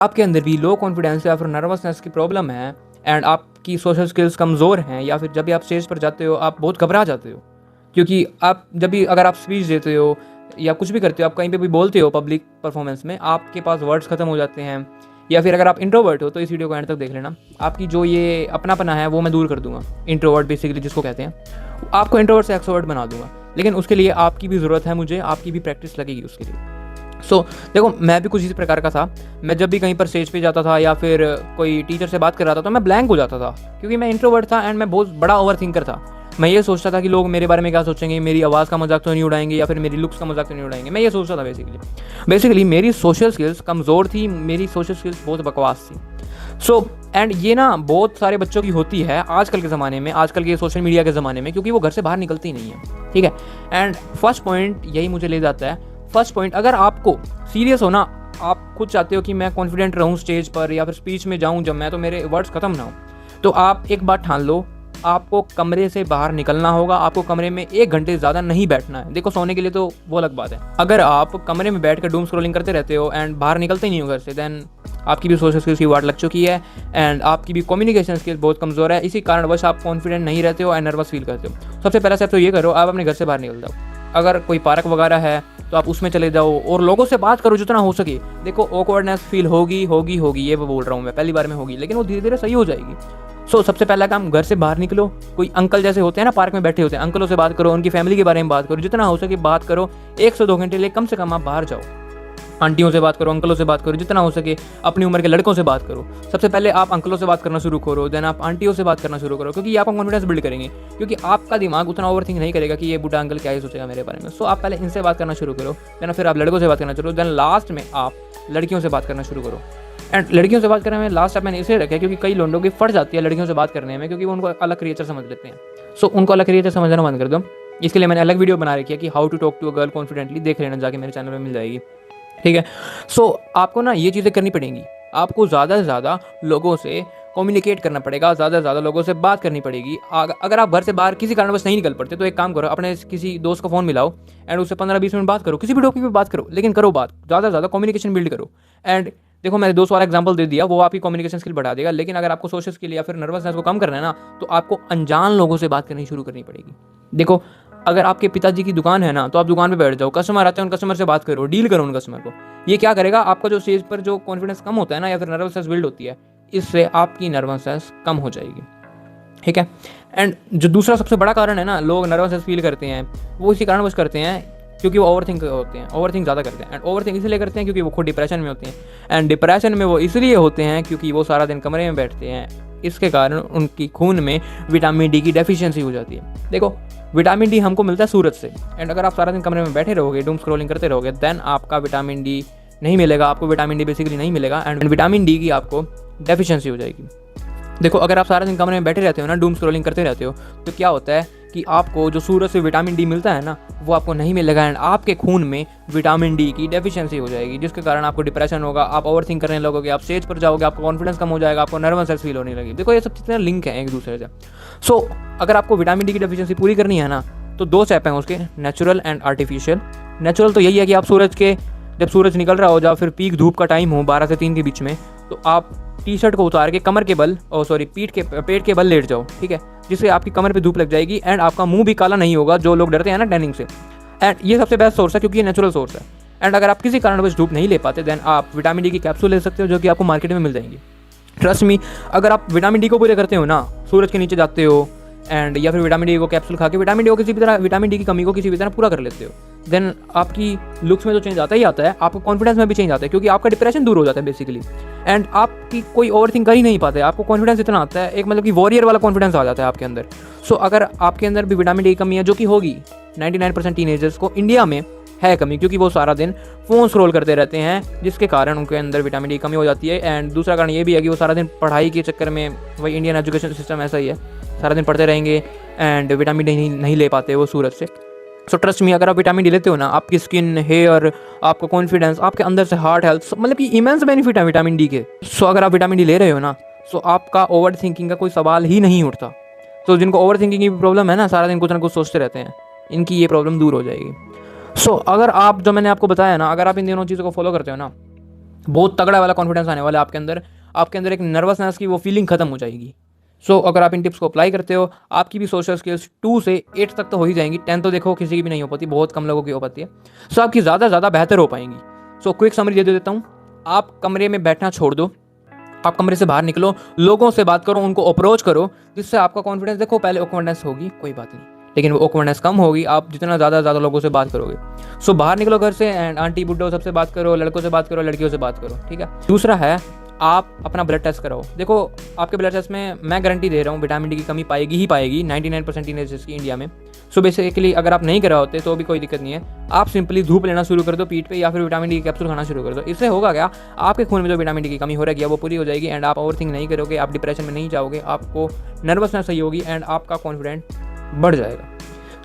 आपके अंदर भी लो कॉन्फिडेंस या फिर नर्वसनेस की प्रॉब्लम है एंड आपकी सोशल स्किल्स कमज़ोर हैं, या फिर जब भी आप स्टेज पर जाते हो आप बहुत घबरा जाते हो, क्योंकि आप जब भी अगर आप स्पीच देते हो या कुछ भी करते हो, आप कहीं पे भी बोलते हो पब्लिक परफॉर्मेंस में, आपके पास वर्ड्स ख़त्म हो जाते हैं। या फिर अगर आप इंट्रोवर्ट हो तो इस वीडियो को एंड तक देख लेना, आपकी जो ये अपनापना है वो मैं दूर कर दूंगा। इंट्रोवर्ट बेसिकली जिसको कहते हैं, आपको इंट्रोवर्ट से एक्सट्रोवर्ट बना दूंगा, लेकिन उसके लिए आपकी भी ज़रूरत है, मुझे आपकी भी प्रैक्टिस लगेगी उसके लिए। देखो, मैं भी कुछ इसी प्रकार का था। मैं जब भी कहीं पर स्टेज पे जाता था या फिर कोई टीचर से बात कर रहा था तो मैं ब्लैंक हो जाता था, क्योंकि मैं इंट्रोवर्ट था एंड मैं बहुत बड़ा ओवर थिंकर था। मैं ये सोचता था कि लोग मेरे बारे में क्या सोचेंगे, मेरी आवाज़ का मजाक तो नहीं उड़ाएंगे या फिर मेरी लुक्स का मजाक तो नहीं उड़ाएंगे। मैं ये सोचता था बेसिकली मेरी सोशल स्किल्स कमज़ोर थी, मेरी सोशल स्किल्स बहुत बकवास थी। एंड ये ना बहुत सारे बच्चों की होती है आजकल के ज़माने में, आजकल के सोशल मीडिया के ज़माने में, क्योंकि वो घर से बाहर निकलती ही नहीं है। ठीक है, एंड फर्स्ट पॉइंट यही मुझे ले जाता है। फर्स्ट पॉइंट, अगर आपको सीरियस हो ना, आप खुद चाहते हो कि मैं कॉन्फिडेंट रहूं स्टेज पर या फिर स्पीच में जाऊं जब मैं, तो मेरे वर्ड्स ख़त्म ना हो, तो आप एक बात ठान लो, आपको कमरे से बाहर निकलना होगा। आपको कमरे में 1 घंटे ज़्यादा नहीं बैठना है। देखो, सोने के लिए तो वो अलग बात है। अगर आप कमरे में बैठ कर डूम स्क्रॉलिंग करते रहते हो एंड बाहर निकलते नहीं हो घर से, देन आपकी भी सोशल स्किल्स की वाट लग चुकी है एंड आपकी भी कम्युनिकेशन स्किल्स बहुत कमज़ोर है। इसी कारणवश आप कॉन्फिडेंट नहीं रहते हो एंड नर्वस फील करते हो। सबसे पहला स्टेप तो ये करो, आप अपने घर से बाहर निकल जाओ। अगर कोई पार्क वगैरह है तो आप उसमें चले जाओ और लोगों से बात करो जितना हो सके। देखो, ऑकवर्डनेस फील होगी, ये वो बोल रहा हूँ मैं, पहली बार में होगी, लेकिन वो धीरे धीरे सही हो जाएगी। सबसे पहला काम, घर से बाहर निकलो। कोई अंकल जैसे होते हैं ना पार्क में बैठे होते हैं, अंकलों से बात करो, उनकी फैमिली के बारे में बात करो, जितना हो सके बात करो। 1 से 2 घंटे लिए कम से कम आप बाहर जाओ। आंटियों से बात करो, अंकलों से बात करो, जितना हो सके अपनी उम्र के लड़कों से बात करो। सबसे पहले आप अंकलों से बात करना शुरू करो, देन आप आंटियों से बात करना शुरू करो, क्योंकि ये आपका कॉन्फिडेंस बिल्ड करेंगे। क्योंकि आपका दिमाग उतना ओवरथिंक नहीं करेगा कि ये बूढ़ा अंकल क्या ही सोचेगा मेरे बारे में। आप पहले इनसे बात करना शुरू करो, देन फिर आप लड़कों से बात करना शुरू, देन लास्ट में आप लड़कियों से बात करना शुरू करो। एंड लड़कियों से बात करने में लास्ट स्टेप मैंने इसे रखा है क्योंकि कई लोगों की फट जाती है लड़कियों से बात करने में, क्योंकि वो उनको अलग क्रिएचर समझ लेते हैं। उनको अलग क्रिएचर समझना बंद कर दो। इसके लिए मैंने अलग वीडियो बना रखी है कि how to talk to a girl confidently, देख लेना जाके, मेरे चैनल में मिल जाएगी। ठीक है, आपको ना ये चीज़ें करनी पड़ेंगी। आपको ज़्यादा से ज़्यादा लोगों से कम्युनिकेट करना पड़ेगा, ज़्यादा से ज़्यादा लोगों से बात करनी पड़ेगी। अगर आप घर से बाहर किसी कारणवश नहीं निकल पड़ते तो एक काम करो, अपने किसी दोस्त को फ़ोन मिलाओ एंड उससे 15-20 मिनट बात करो, किसी भी टॉपिक पे बात करो, लेकिन करो बात, ज़्यादा से ज़्यादा कम्युनिकेशन बिल्ड करो। एंड देखो, मैंने 2 वाला एग्जांपल दे दिया, वो आपकी कम्युनिकेशन स्किल बढ़ा देगा। लेकिन अगर आपको सोशल स्किल या फिर नर्वसनेस को कम करना है ना, तो आपको अनजान लोगों से बात करनी शुरू करनी पड़ेगी। देखो, अगर आपके पिताजी की दुकान है ना, तो आप दुकान पे बैठ जाओ, कस्टमर आते हैं उन कस्टमर से बात करो, डील करो उन कस्टमर को। ये क्या करेगा, आपका जो स्टेज पर जो कॉन्फिडेंस कम होता है ना या फिर नर्वसनेस बिल्ड होती है, इससे आपकी नर्वसनेस कम हो जाएगी। ठीक है, एंड जो दूसरा सबसे बड़ा कारण है ना, लोग नर्वसनेस फील करते हैं, वो इसी कारणवश करते हैं क्योंकि वो ओवरथिंक होते हैं, ओवरथिंक ज़्यादा करते हैं। एंड ओवरथिंक इसलिए करते हैं क्योंकि वो खुद डिप्रेशन में होते हैं, एंड डिप्रेशन में वो इसलिए होते हैं क्योंकि वो सारा दिन कमरे में बैठते हैं। इसके कारण उनकी खून में विटामिन डी की डेफिशिएंसी हो जाती है। देखो, विटामिन डी हमको मिलता है सूरज से, एंड अगर आप सारा दिन कमरे में बैठे रहोगे, डूम स्क्रॉलिंग करते रहोगे, देन आपका विटामिन डी नहीं मिलेगा, आपको विटामिन डी बेसिकली नहीं मिलेगा एंड विटामिन डी की आपको डेफिशिएंसी हो जाएगी। देखो, अगर आप सारा दिन कमरे में बैठे रहते हो ना, डूम स्क्रॉलिंग करते रहते हो, तो क्या होता है कि आपको जो सूरज से विटामिन डी मिलता है ना, वो आपको नहीं मिलेगा एंड आपके खून में विटामिन डी की डेफिशिएंसी हो जाएगी, जिसके कारण आपको डिप्रेशन होगा, आप ओवरथिंक करने लगोगे, आप स्टेज पर जाओगे, आपको कॉन्फिडेंस कम हो जाएगा, आपको नर्वसनेस फील होने लगेगी। देखो, ये सब चीज़ें लिंक हैं एक दूसरे से। अगर आपको विटामिन डी की डेफिशिएंसी पूरी करनी है ना, तो 2 स्टेप हैं उसके, नेचुरल एंड आर्टिफिशियल। नेचुरल तो यही है कि आप जब सूरज निकल रहा हो या फिर पीक धूप का टाइम हो 12 से 3 के बीच में, तो आप टी-शर्ट को उतार के पेट के बल लेट जाओ। ठीक है, जिससे आपकी कमर पे धूप लग जाएगी एंड आपका मुंह भी काला नहीं होगा, जो लोग डरते हैं ना टैनिंग से। एंड ये सबसे बेस्ट सोर्स है क्योंकि ये नेचुरल सोर्स है। एंड अगर आप किसी कारणवश धूप नहीं ले पाते, देन आप विटामिन डी की कैप्सूल ले सकते हो, जो कि आपको मार्केट में मिल जाएंगी। ट्रस्ट मी, अगर आप विटामिन डी को पूरे करते हो ना, सूरज के नीचे जाते हो एंड या फिर विटामिन डी को कैप्सूल खा के विटामिन डी की कमी को किसी भी तरह पूरा कर लेते हो, देन आपकी लुक्स में तो चेंज आता ही आता है, आपको कॉन्फिडेंस में भी चेंज आता है, क्योंकि आपका डिप्रेशन दूर हो जाता है बेसिकली। एंड आपकी कोई ओवरथिंक कर ही नहीं पाते, आपको कॉन्फिडेंस इतना आता है, एक मतलब कि वॉरियर वाला कॉन्फिडेंस आ जाता है आपके अंदर। अगर आपके अंदर भी विटामिन डी की कमी है, जो कि होगी 99% टीनेजर्स को इंडिया में है कमी, क्योंकि वो सारा दिन फ़ोन स्क्रॉल करते रहते हैं, जिसके कारण उनके अंदर विटामिन डी की कमी हो जाती है। एंड दूसरा कारण ये भी है कि वो सारा दिन पढ़ाई के चक्कर में, वही इंडियन एजुकेशन सिस्टम ऐसा ही है, सारा दिन पढ़ते रहेंगे एंड विटामिन डी नहीं ले पाते वो सूरज से। ट्रस्ट मी, अगर आप विटामिन डी लेते हो ना, आपकी स्किन, हेयर, आपका कॉन्फिडेंस, आपके अंदर से हार्ट हेल्थ, मतलब कि इमेंस बेनिफिट है विटामिन डी के। अगर आप विटामिन डी ले रहे हो ना, आपका ओवर थिंकिंग का कोई सवाल ही नहीं उठता। जिनको ओवर थिंकिंग की प्रॉब्लम है ना, सारा दिन कुछ ना कुछ सोचते रहते हैं, इनकी ये प्रॉब्लम दूर हो जाएगी। अगर आप, जो मैंने आपको बताया ना, अगर आप इन दोनों चीज़ों को फॉलो करते हो ना, बहुत तगड़ा वाला कॉन्फिडेंस आने वाला है आपके अंदर एक नर्वसनेस की वो फीलिंग खत्म हो जाएगी। सो अगर आप इन टिप्स को अप्लाई करते हो, आपकी भी सोशल स्किल्स 2 से 8 तक तो हो ही जाएंगी। 10 तो देखो किसी की भी नहीं हो पाती, बहुत कम लोगों की हो पाती है। सो आपकी ज़्यादा बेहतर हो पाएंगी। सो क्विक समरी दे देता हूँ। आप कमरे में बैठना छोड़ दो, आप कमरे से बाहर निकलो, लोगों से बात करो, उनको अप्रोच करो, जिससे आपका कॉन्फिडेंस, देखो पहले ऑकवर्डनेस होगी, कोई बात नहीं, लेकिन वो ऑकवर्डनेस कम होगी आप जितना ज़्यादा लोगों से बात करोगे। सो बाहर निकलो घर से एंड आंटी बुड्ढो सबसे बात करो, लड़कों से बात करो, लड़कियों से बात करो, ठीक है। दूसरा है आप अपना ब्लड टेस्ट कराओ। देखो आपके ब्लड टेस्ट में मैं गारंटी दे रहा हूँ विटामिन डी की कमी पाएगी ही पाएगी 99% टीनेजर्स की इंडिया में। सो बेसिकली अगर आप नहीं करा होते तो भी कोई दिक्कत नहीं है, आप सिंपली धूप लेना शुरू कर दो पीठ पे, या फिर विटामिन डी की कैप्सूल खाना शुरू कर दो। इससे होगा क्या, आपके खून में जो विटामिन डी की कमी हो रही है वो पूरी हो जाएगी एंड आप ओवर थिंक नहीं करोगे, आप डिप्रेशन में नहीं जाओगे, आपको नर्वसनेस सही होगी एंड आपका कॉन्फिडेंट बढ़ जाएगा।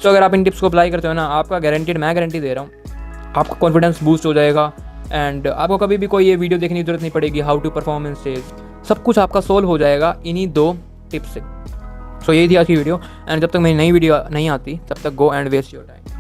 सो अगर आप इन टिप्स को अप्लाई करते हो ना, आपका गारंटीड, मैं गारंटी दे रहा हूँ, आपका कॉन्फिडेंस बूस्ट हो जाएगा एंड आपको कभी भी कोई ये वीडियो देखने की जरूरत नहीं पड़ेगी, how to perform in stage, सब कुछ आपका सोल्व हो जाएगा इन्हीं 2 टिप्स से। सो यही थी आज की वीडियो एंड जब तक मेरी नई वीडियो नहीं आती तब तक go and waste your time.